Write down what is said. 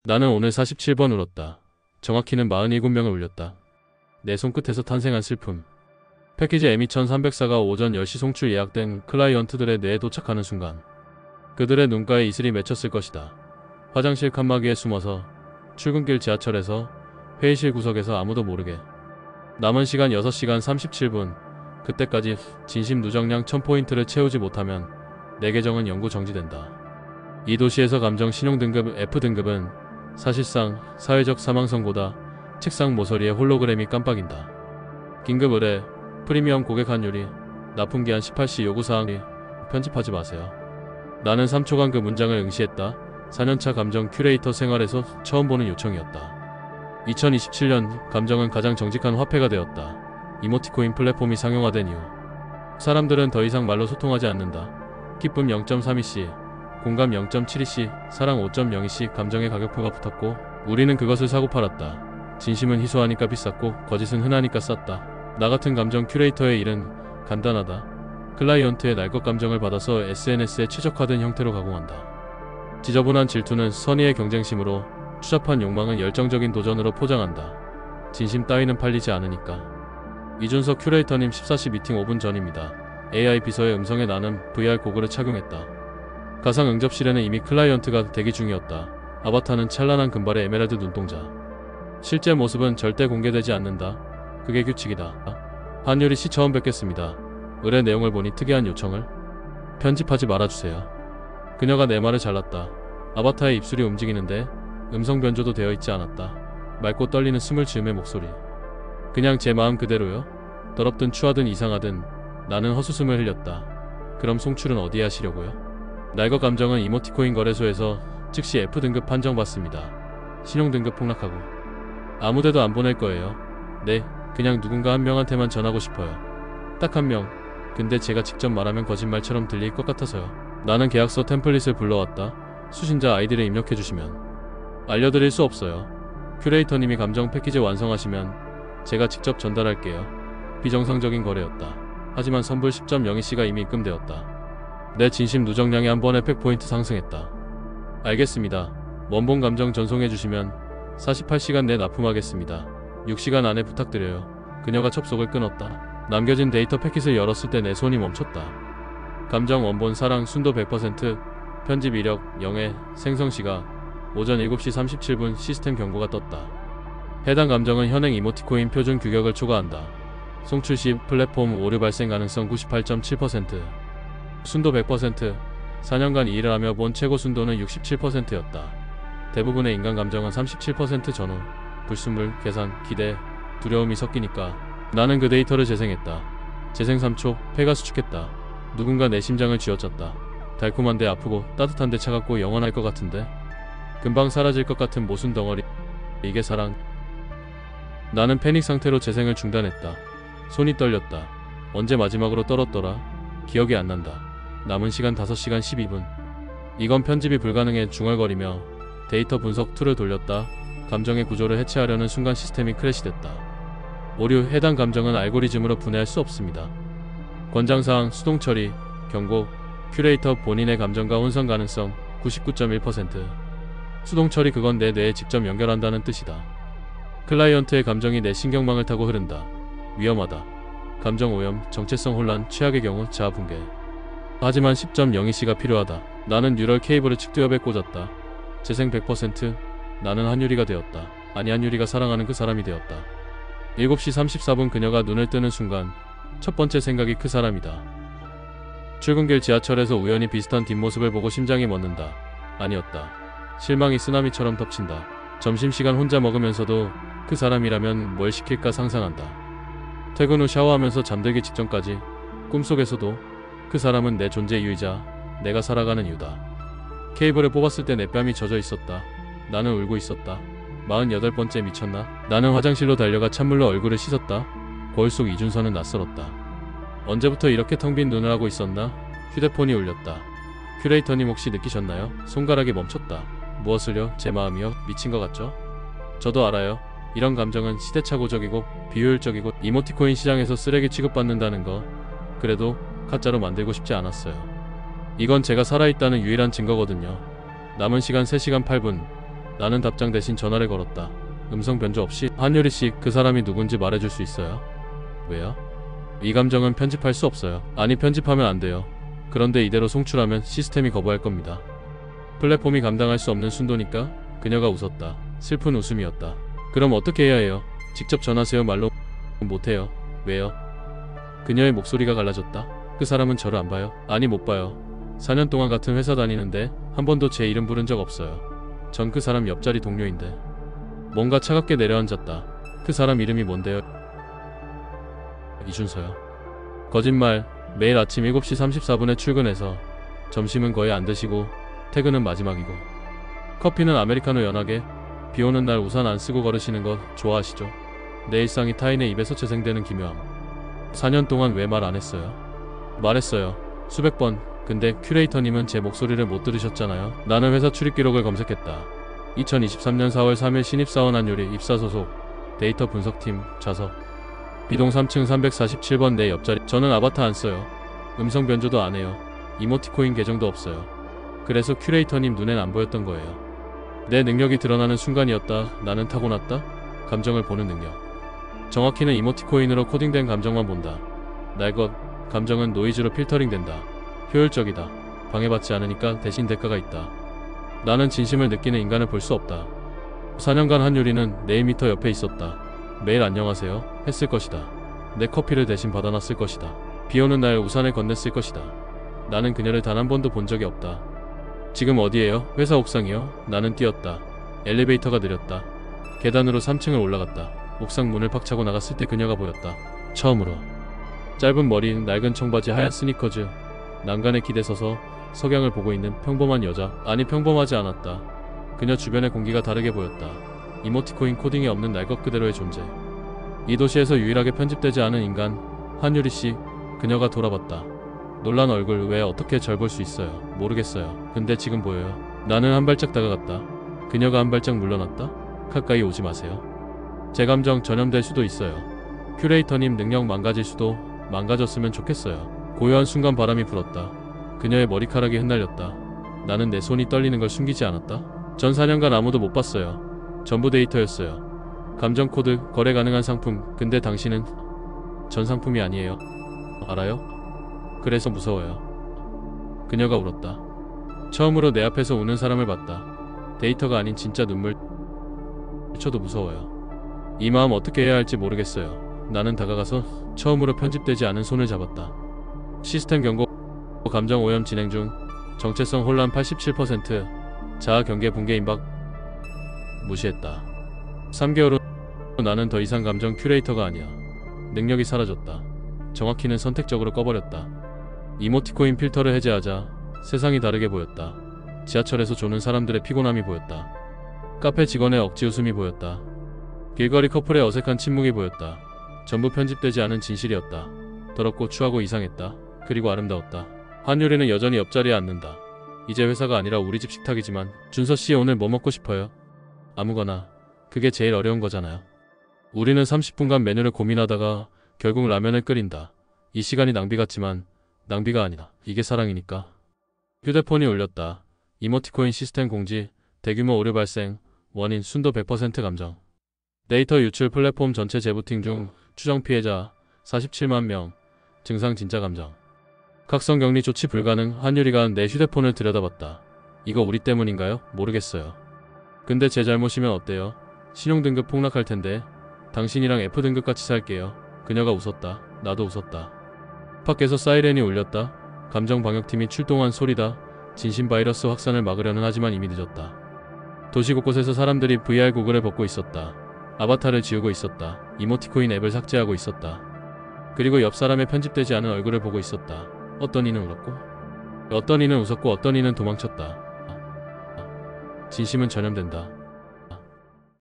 나는 오늘 47번 울었다. 정확히는 47명을 울렸다. 내 손끝에서 탄생한 슬픔. 패키지 M2304가 오전 10시 송출 예약된 클라이언트들의 뇌에 도착하는 순간 그들의 눈가에 이슬이 맺혔을 것이다. 화장실 칸막이에 숨어서, 출근길 지하철에서, 회의실 구석에서 아무도 모르게. 남은 시간 6시간 37분. 그때까지 진심 누적량 1000포인트를 채우지 못하면 내 계정은 영구 정지된다. 이 도시에서 감정 신용등급 F등급은 사실상 사회적 사망선고다. 책상 모서리에 홀로그램이 깜빡인다. 긴급 의뢰, 프리미엄 고객 환율이, 납품기한 18시 요구사항이. 편집하지 마세요. 나는 3초간 그 문장을 응시했다. 4년차 감정 큐레이터 생활에서 처음 보는 요청이었다. 2027년 감정은 가장 정직한 화폐가 되었다. 이모티콘 플랫폼이 상용화된 이후 사람들은 더 이상 말로 소통하지 않는다. 기쁨 0.32C, 공감 0.72C, 사랑 5.02C. 감정의 가격표가 붙었고 우리는 그것을 사고 팔았다. 진심은 희소하니까 비쌌고 거짓은 흔하니까 쌌다. 나 같은 감정 큐레이터의 일은 간단하다. 클라이언트의 날 것 감정을 받아서 SNS에 최적화된 형태로 가공한다. 지저분한 질투는 선의의 경쟁심으로, 추잡한 욕망은 열정적인 도전으로 포장한다. 진심 따위는 팔리지 않으니까. 이준석 큐레이터님 14시 미팅 5분 전입니다. AI 비서의 음성에 나는 VR 고글을 착용했다. 가상 응접실에는 이미 클라이언트가 대기 중이었다. 아바타는 찬란한 금발의 에메랄드 눈동자. 실제 모습은 절대 공개되지 않는다. 그게 규칙이다. 한유리 씨 처음 뵙겠습니다. 의뢰 내용을 보니 특이한 요청을 편집하지 말아주세요. 그녀가 내 말을 잘랐다. 아바타의 입술이 움직이는데 음성 변조도 되어 있지 않았다. 맑고 떨리는 숨을 지음의 목소리. 그냥 제 마음 그대로요. 더럽든 추하든 이상하든 나는 헛웃음을 흘렸다. 그럼 송출은 어디에 하시려고요? 날것 감정은 이모티코인 거래소에서 즉시 F등급 판정받습니다. 신용등급 폭락하고 아무데도 안 보낼 거예요. 네, 그냥 누군가 한 명한테만 전하고 싶어요. 딱 한 명. 근데 제가 직접 말하면 거짓말처럼 들릴 것 같아서요. 나는 계약서 템플릿을 불러왔다. 수신자 아이디를 입력해주시면 알려드릴 수 없어요. 큐레이터님이 감정 패키지 완성하시면 제가 직접 전달할게요. 비정상적인 거래였다. 하지만 선불 10.02C가 이미 입금되었다. 내 진심 누적량이 한 번에 100포인트 상승했다. 알겠습니다. 원본 감정 전송해주시면 48시간 내 납품하겠습니다. 6시간 안에 부탁드려요. 그녀가 접속을 끊었다. 남겨진 데이터 패킷을 열었을 때 내 손이 멈췄다. 감정 원본 사랑 순도 100%, 편집 이력 0회, 생성시각 오전 7시 37분 시스템 경고가 떴다. 해당 감정은 현행 이모티코인 표준 규격을 초과한다. 송출 시 플랫폼 오류 발생 가능성 98.7%, 순도 100%, 4년간 이 일을 하며 본 최고 순도는 67%였다. 대부분의 인간 감정은 37% 전후, 불순물, 계산, 기대, 두려움이 섞이니까 나는 그 데이터를 재생했다. 재생 3초, 폐가 수축했다. 누군가 내 심장을 쥐어짰다. 달콤한데 아프고 따뜻한데 차갑고 영원할 것 같은데 금방 사라질 것 같은 모순 덩어리. 이게 사랑. 나는 패닉 상태로 재생을 중단했다. 손이 떨렸다. 언제 마지막으로 떨었더라? 기억이 안 난다. 남은 시간 5시간 12분. 이건 편집이 불가능해. 중얼거리며 데이터 분석 툴을 돌렸다. 감정의 구조를 해체하려는 순간 시스템이 크래시됐다. 오류, 해당 감정은 알고리즘으로 분해할 수 없습니다. 권장사항, 수동 처리, 경고, 큐레이터 본인의 감정과 혼선 가능성 99.1%. 수동 처리, 그건 내 뇌에 직접 연결한다는 뜻이다. 클라이언트의 감정이 내 신경망을 타고 흐른다. 위험하다. 감정 오염, 정체성 혼란, 최악의 경우 자아 붕괴. 하지만 10.02C가 필요하다. 나는 뉴럴 케이블을 측두엽에 꽂았다. 재생 100%. 나는 한유리가 되었다. 아니, 한유리가 사랑하는 그 사람이 되었다. 7시 34분 그녀가 눈을 뜨는 순간 첫 번째 생각이 그 사람이다. 출근길 지하철에서 우연히 비슷한 뒷모습을 보고 심장이 멎는다. 아니었다. 실망이 쓰나미처럼 덮친다. 점심시간 혼자 먹으면서도 그 사람이라면 뭘 시킬까 상상한다. 퇴근 후 샤워하면서 잠들기 직전까지 꿈속에서도 그 사람은 내 존재 이유이자 내가 살아가는 이유다. 케이블을 뽑았을 때 내 뺨이 젖어 있었다. 나는 울고 있었다. 48번째 미쳤나? 나는 화장실로 달려가 찬물로 얼굴을 씻었다. 거울 속 이준서는 낯설었다. 언제부터 이렇게 텅 빈 눈을 하고 있었나? 휴대폰이 울렸다. 큐레이터님 혹시 느끼셨나요? 손가락이 멈췄다. 무엇을요? 제 마음이요? 미친 것 같죠? 저도 알아요. 이런 감정은 시대착오적이고 비효율적이고 이모티코인 시장에서 쓰레기 취급받는다는 거. 그래도 가짜로 만들고 싶지 않았어요. 이건 제가 살아있다는 유일한 증거거든요. 남은 시간 3시간 8분. 나는 답장 대신 전화를 걸었다. 음성 변조 없이. 한유리 씨, 그 사람이 누군지 말해줄 수 있어요? 왜요? 이 감정은 편집할 수 없어요. 아니, 편집하면 안 돼요. 그런데 이대로 송출하면 시스템이 거부할 겁니다. 플랫폼이 감당할 수 없는 순도니까. 그녀가 웃었다. 슬픈 웃음이었다. 그럼 어떻게 해야 해요? 직접 전하세요. 말로 못해요. 왜요? 그녀의 목소리가 갈라졌다. 그 사람은 저를 안 봐요? 아니, 못 봐요. 4년 동안 같은 회사 다니는데 한 번도 제 이름 부른 적 없어요. 전 그 사람 옆자리 동료인데. 뭔가 차갑게 내려앉았다. 그 사람 이름이 뭔데요? 이준서요. 거짓말. 매일 아침 7시 34분에 출근해서 점심은 거의 안 드시고 퇴근은 마지막이고 커피는 아메리카노 연하게 비 오는 날 우산 안 쓰고 걸으시는 거 좋아하시죠? 내 일상이 타인의 입에서 재생되는 기묘함. 4년 동안 왜 말 안 했어요? 말했어요. 수백 번. 근데 큐레이터님은 제 목소리를 못 들으셨잖아요. 나는 회사 출입 기록을 검색했다. 2023년 4월 3일 신입사원 한유리 입사 소속 데이터 분석팀 좌석 B동 3층 347번 내 옆자리. 저는 아바타 안 써요. 음성 변조도 안 해요. 이모티코인 계정도 없어요. 그래서 큐레이터님 눈엔 안 보였던 거예요. 내 능력이 드러나는 순간이었다. 나는 타고났다. 감정을 보는 능력. 정확히는 이모티코인으로 코딩된 감정만 본다. 날 것, 감정은 노이즈로 필터링된다. 효율적이다. 방해받지 않으니까 대신 대가가 있다. 나는 진심을 느끼는 인간을 볼 수 없다. 4년간 한유리는 내 1m 옆에 있었다. 매일 안녕하세요 했을 것이다. 내 커피를 대신 받아놨을 것이다. 비오는 날 우산을 건넸을 것이다. 나는 그녀를 단 한 번도 본 적이 없다. 지금 어디에요? 회사 옥상이요? 나는 뛰었다. 엘리베이터가 느렸다. 계단으로 3층을 올라갔다. 옥상 문을 팍 차고 나갔을 때 그녀가 보였다. 처음으로. 짧은 머리, 낡은 청바지, 하얀 스니커즈. 난간에 기대 서서 석양을 보고 있는 평범한 여자. 아니, 평범하지 않았다. 그녀 주변의 공기가 다르게 보였다. 이모티코인 코딩에 없는 날 것 그대로의 존재. 이 도시에서 유일하게 편집되지 않은 인간 한유리씨. 그녀가 돌아봤다. 놀란 얼굴. 왜 어떻게 절 볼 수 있어요? 모르겠어요. 근데 지금 보여요. 나는 한 발짝 다가갔다. 그녀가 한 발짝 물러났다. 가까이 오지 마세요. 제 감정 전염될 수도 있어요. 큐레이터님 능력 망가질 수도. 망가졌으면 좋겠어요. 고요한 순간 바람이 불었다. 그녀의 머리카락이 흩날렸다. 나는 내 손이 떨리는 걸 숨기지 않았다. 전 4년간 아무도 못 봤어요. 전부 데이터였어요. 감정 코드, 거래 가능한 상품. 근데 당신은 전 상품이 아니에요. 알아요? 그래서 무서워요. 그녀가 울었다. 처음으로 내 앞에서 우는 사람을 봤다. 데이터가 아닌 진짜 눈물. 저도 무서워요. 이 마음 어떻게 해야 할지 모르겠어요. 나는 다가가서 처음으로 편집되지 않은 손을 잡았다. 시스템 경고. 감정 오염 진행 중. 정체성 혼란 87%. 자아 경계 붕괴 임박. 무시했다. 3개월 후 나는 더 이상 감정 큐레이터가 아니야. 능력이 사라졌다. 정확히는 선택적으로 꺼버렸다. 이모티코인 필터를 해제하자 세상이 다르게 보였다. 지하철에서 조는 사람들의 피곤함이 보였다. 카페 직원의 억지 웃음이 보였다. 길거리 커플의 어색한 침묵이 보였다. 전부 편집되지 않은 진실이었다. 더럽고 추하고 이상했다. 그리고 아름다웠다. 한유리는 여전히 옆자리에 앉는다. 이제 회사가 아니라 우리 집 식탁이지만. 준서씨, 오늘 뭐 먹고 싶어요? 아무거나. 그게 제일 어려운 거잖아요. 우리는 30분간 메뉴를 고민하다가 결국 라면을 끓인다. 이 시간이 낭비 같지만 낭비가 아니다. 이게 사랑이니까. 휴대폰이 울렸다. 이모티코인 시스템 공지. 대규모 오류 발생. 원인 순도 100% 감정. 데이터 유출 플랫폼 전체 재부팅 중. 추정 피해자 47만 명. 증상 진짜 감정. 각성 격리 조치 불가능. 한유리가 내 휴대폰을 들여다봤다. 이거 우리 때문인가요? 모르겠어요. 근데 제 잘못이면 어때요? 신용등급 폭락할 텐데. 당신이랑 F등급 같이 살게요. 그녀가 웃었다. 나도 웃었다. 밖에서 사이렌이 울렸다. 감정방역팀이 출동한 소리다. 진심 바이러스 확산을 막으려는 하지만 이미 늦었다. 도시 곳곳에서 사람들이 VR 고글을 벗고 있었다. 아바타를 지우고 있었다. 이모티코인 앱을 삭제하고 있었다. 그리고 옆 사람의 편집되지 않은 얼굴을 보고 있었다. 어떤 이는 울었고 어떤 이는 웃었고 어떤 이는 도망쳤다. 진심은 전염된다.